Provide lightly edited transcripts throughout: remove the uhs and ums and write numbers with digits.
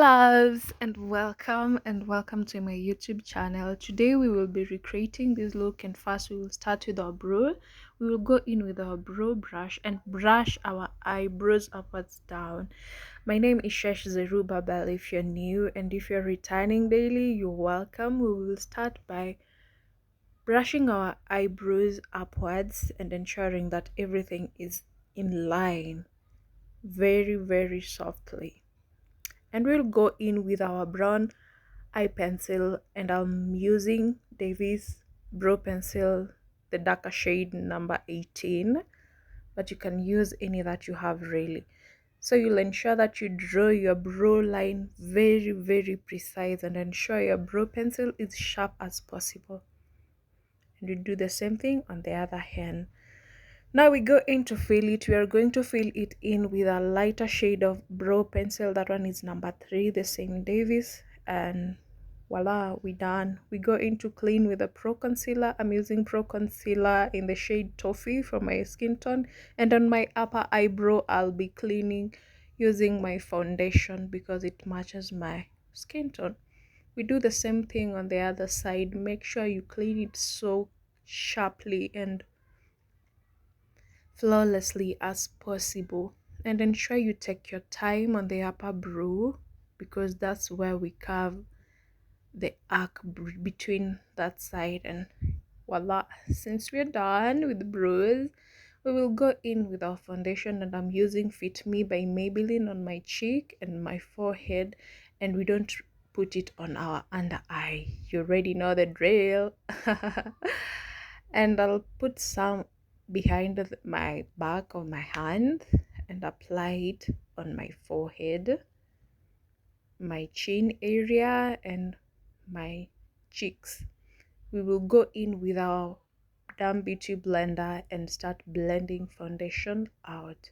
loves, and welcome to my YouTube channel. Today we will be recreating this look, and first we will start with our brow. We will go in with our brow brush and brush our eyebrows upwards down. My name is Shesh Zerubabel if you're new, and if you're returning daily, you're welcome. We will start by brushing our eyebrows upwards and ensuring that everything is in line very softly. And we'll go in with our brown eye pencil, and I'm using Davis brow pencil, the darker shade number 18, but you can use any that you have really. So you'll ensure that you draw your brow line very precise and ensure your brow pencil is sharp as possible. And you do the same thing on the other hand. Now we go in to fill it. We are going to fill it in with a lighter shade of brow pencil. That one is number 3, the same Davis. And voila, we done. We go in to clean with a pro concealer. I'm using pro concealer in the shade Toffee for my skin tone. And on my upper eyebrow, I'll be cleaning using my foundation because it matches my skin tone. We do the same thing on the other side. Make sure you clean it so sharply and flawlessly as possible, and ensure you take your time on the upper brow because that's where we carve the arc between that side. And voila, since we're done with the brows, we will go in with our foundation, and I'm using Fit Me by Maybelline on my cheek and my forehead, and we don't put it on our under eye. You already know the drill. And I'll put some behind my back of my hand and apply it on my forehead, my chin area, and my cheeks. We will go in with our damn beauty blender and start blending foundation out.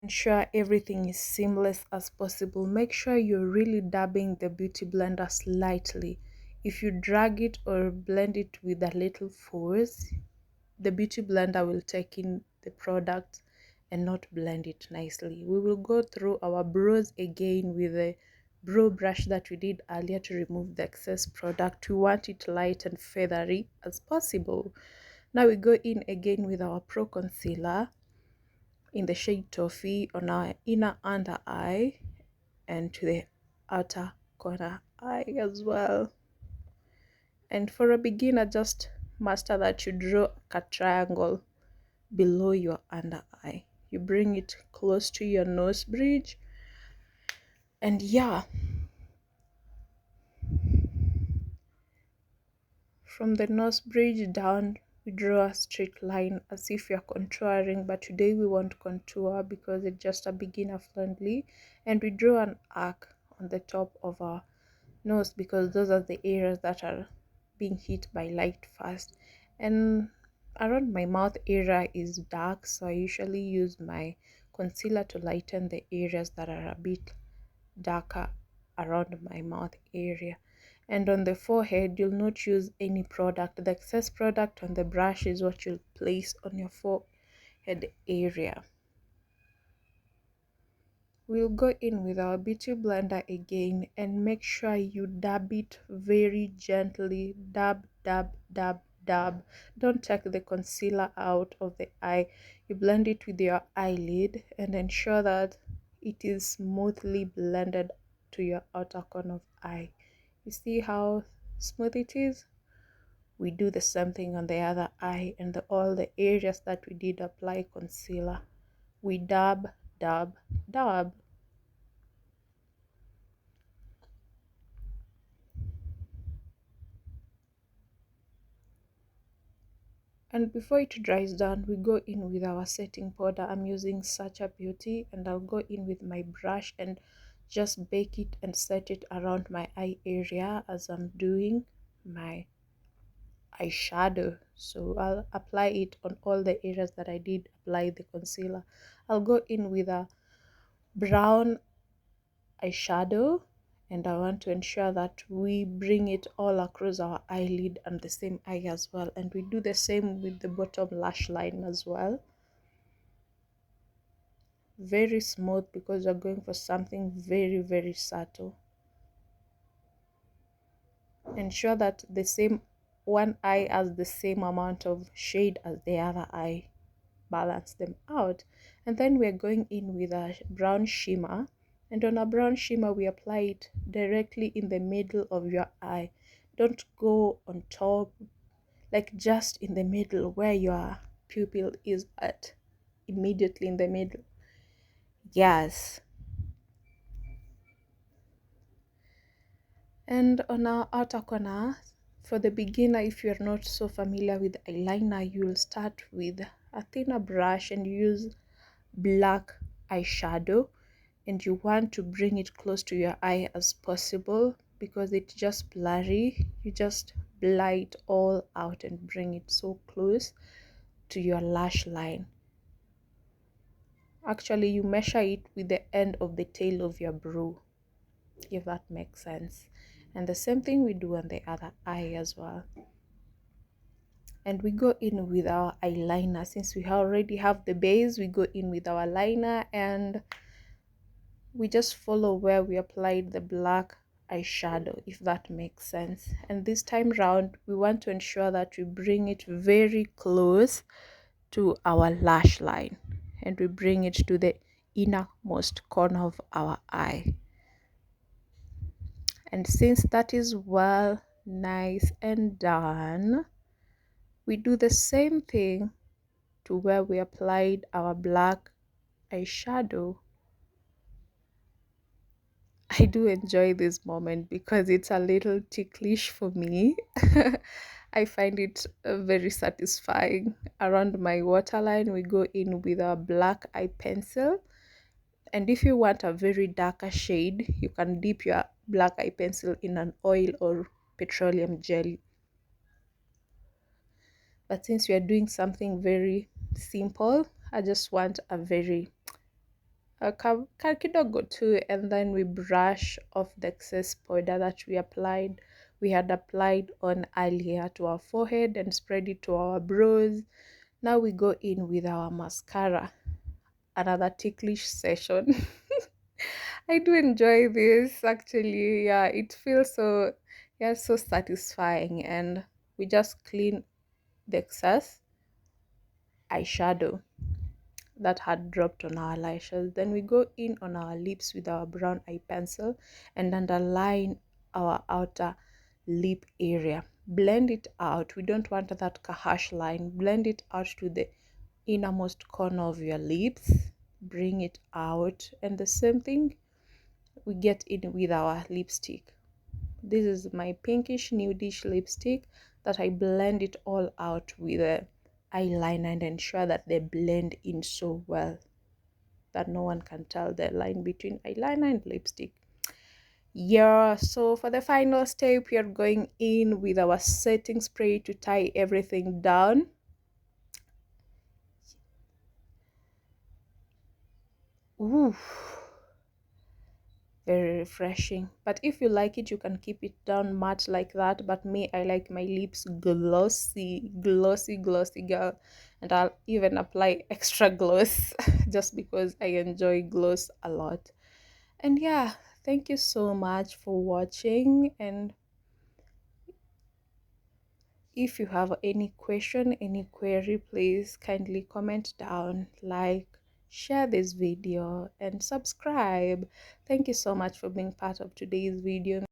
Ensure everything is seamless as possible. Make sure you're really dabbing the beauty blender slightly. If you drag it or blend it with a little force, the beauty blender will take in the product and not blend it nicely. We will go through our brows again with the brow brush that we did earlier to remove the excess product. We want it light and feathery as possible. Now we go in again with our pro concealer in the shade Toffee on our inner under eye and to the outer corner eye as well. And for a beginner, just master that you draw a triangle below your under eye. You bring it close to your nose bridge, and yeah, from the nose bridge down we draw a straight line as if you're contouring, but today we won't contour because it's just a beginner friendly. And we draw an arc on the top of our nose because those are the areas that are being hit by light first. And around my mouth area is dark, so I usually use my concealer to lighten the areas that are a bit darker around my mouth area. And on the forehead, you'll not use any product. The excess product on the brush is what you'll place on your forehead area. We'll go in with our beauty blender again and make sure you dab it very gently. Dab. Don't take the concealer out of the eye. You blend it with your eyelid and ensure that it is smoothly blended to your outer corner of eye. You see how smooth it is? We do the same thing on the other eye and all the areas that we did apply concealer. We dab. And before it dries down, we go in with our setting powder. I'm using Such a Beauty, and I'll go in with my brush and just bake it and set it around my eye area as I'm doing my eyeshadow. So I'll apply it on all the areas that I did apply the concealer. I'll go in with a brown eyeshadow, and I want to ensure that we bring it all across our eyelid and the same eye as well, and we do the same with the bottom lash line as well. very smooth because we're going for something very, very subtle. Ensure that the same one eye has the same amount of shade as the other eye. Balance them out. And then we're going in with a brown shimmer. And on a brown shimmer, we apply it directly in the middle of your eye. Don't go on top, like just in the middle where your pupil is at. Immediately in the middle. Yes. And on our outer corner, for the beginner, if you're not so familiar with eyeliner, you'll start with a thinner brush and use black eyeshadow, and you want to bring it close to your eye as possible because it's just blurry. You just blur it all out and bring it so close to your lash line. Actually, you measure it with the end of the tail of your brow, if that makes sense. And the same thing we do on the other eye as well. And we go in with our eyeliner. Since we already have the base, we go in with our liner and we just follow where we applied the black eyeshadow, if that makes sense. And this time round, we want to ensure that we bring it very close to our lash line and we bring it to the innermost corner of our eye. And since that is well, nice and done, we do the same thing to where we applied our black eyeshadow. I do enjoy this moment because it's a little ticklish for me. I find it very satisfying. Around my waterline, we go in with a black eye pencil. And if you want a very darker shade, you can dip your black eye pencil in an oil or petroleum jelly. But since we are doing something very simple, I just want a very kidogo too, and then we brush off the excess powder that we had applied on earlier to our forehead and spread it to our brows. Now we go in with our mascara, another ticklish session. I do enjoy this actually. Yeah, it feels so, yeah, so satisfying. And we just clean the excess eyeshadow that had dropped on our lashes. Then we go in on our lips with our brown eye pencil and underline our outer lip area. Blend it out. We don't want that harsh line. Blend it out to the innermost corner of your lips. Bring it out. And the same thing we get in with our lipstick. This is my pinkish nudish lipstick that I blend it all out with a eyeliner and ensure that they blend in so well that no one can tell the line between eyeliner and lipstick. Yeah, so for the final step, we are going in with our setting spray to tie everything down. Ooh, very refreshing. But if you like it, you can keep it down matte like that. But me, I like my lips glossy, glossy, glossy, girl. And I'll even apply extra gloss just because I enjoy gloss a lot. And yeah, thank you so much for watching. And if you have any question, any query, please kindly comment down, like, share this video and subscribe. Thank you so much for being part of today's video.